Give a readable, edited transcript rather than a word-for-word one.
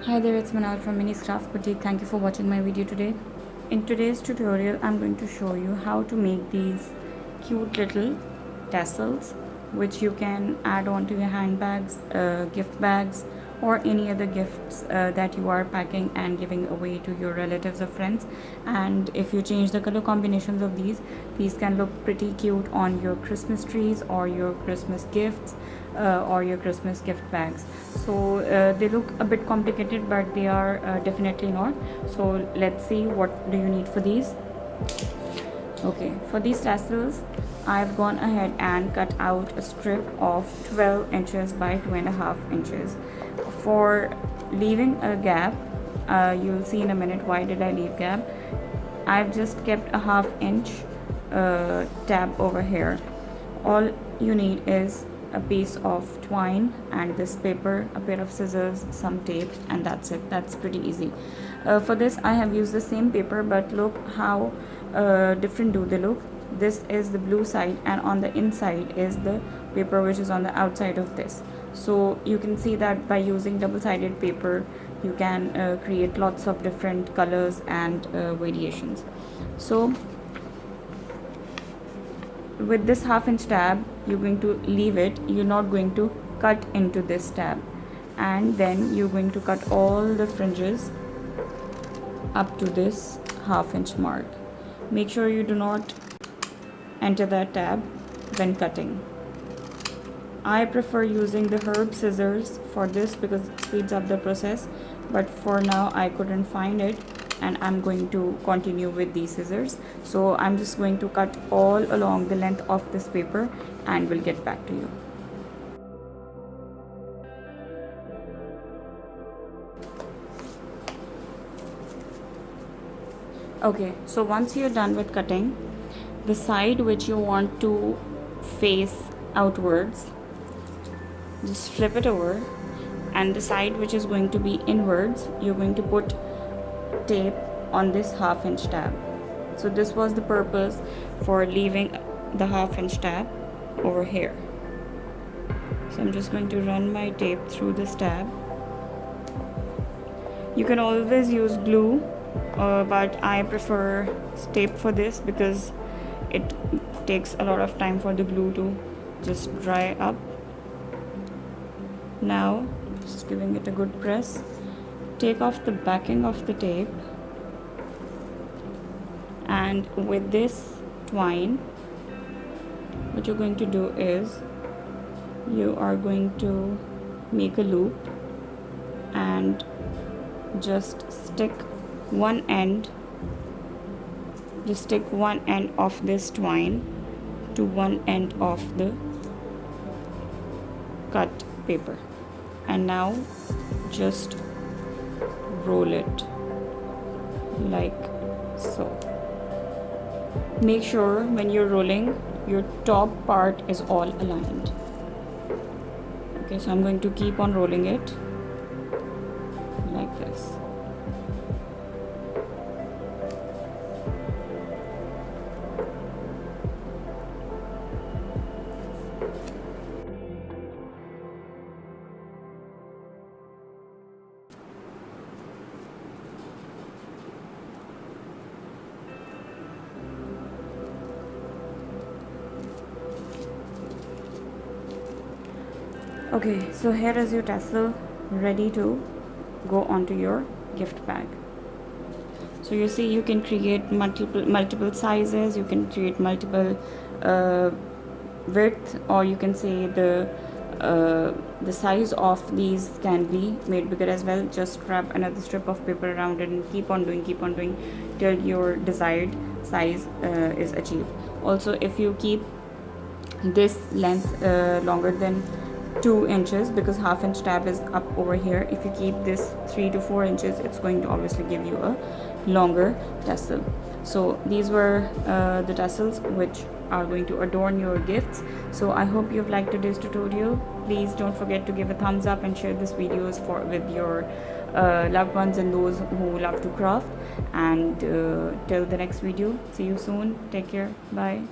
Hi there, it's Manal from Minnie's Craft Boutique. Thank you for watching my video today. In today's tutorial, I'm going to show you how to make these cute little tassels which you can add on to your handbags, gift bags, or any other gifts that you are packing and giving away to your relatives or friends. And if you change the color combinations of these can look pretty cute on your Christmas trees or your Christmas gifts or your Christmas gift bags. So they look a bit complicated, but they are definitely not. So let's see, what do you need for these. Okay, for these tassels I've gone ahead and cut out a strip of 12 inches by 2.5 inches. For leaving a gap, you'll see in a minute why did I leave gap. I've just kept a ½ inch tab over here. All you need is a piece of twine and this paper, a pair of scissors, some tape, and that's it. That's pretty easy. For this I have used the same paper, but look how different do they look. This is the blue side and on the inside is the paper which is on the outside of this. So you can see that by using double-sided paper you can create lots of different colors and variations. So with this ½ inch tab you're going to leave it, you're not going to cut into this tab, and then you're going to cut all the fringes up to this ½ inch mark. Make sure you do not enter that tab when cutting. I prefer using the herb scissors for this because it speeds up the process, but for now I couldn't find it and I'm going to continue with these scissors. So I'm just going to cut all along the length of this paper and we'll get back to you. Okay, so once you're done with cutting, the side which you want to face outwards, just flip it over, and the side which is going to be inwards, you're going to put tape on this ½ inch tab. So this was the purpose for leaving the ½ inch tab over here. So I'm just going to run my tape through this tab. You can always use glue, but I prefer tape for this because it takes a lot of time for the glue to just dry up. Now just giving it a good press, take off the backing of the tape, and with this twine what you're going to do is you are going to make a loop and just stick one end of this twine to one end of the cut paper, and now just roll it like so. Make sure when you're rolling your top part is all aligned. Okay, so I'm going to keep on rolling it like this. Okay, so here is your tassel ready to go onto your gift bag. So you see, you can create multiple sizes, you can create multiple width, or you can say the size of these can be made bigger as well. Just wrap another strip of paper around it and keep on doing till your desired size is achieved. Also, if you keep this length longer than 2 inches, because ½ inch tab is up over here, if you keep this 3 to 4 inches, it's going to obviously give you a longer tassel. So these were the tassels which are going to adorn your gifts. So I hope you've liked today's tutorial. Please don't forget to give a thumbs up and share this videos with your loved ones and those who love to craft. And till the next video, see you soon. Take care. Bye.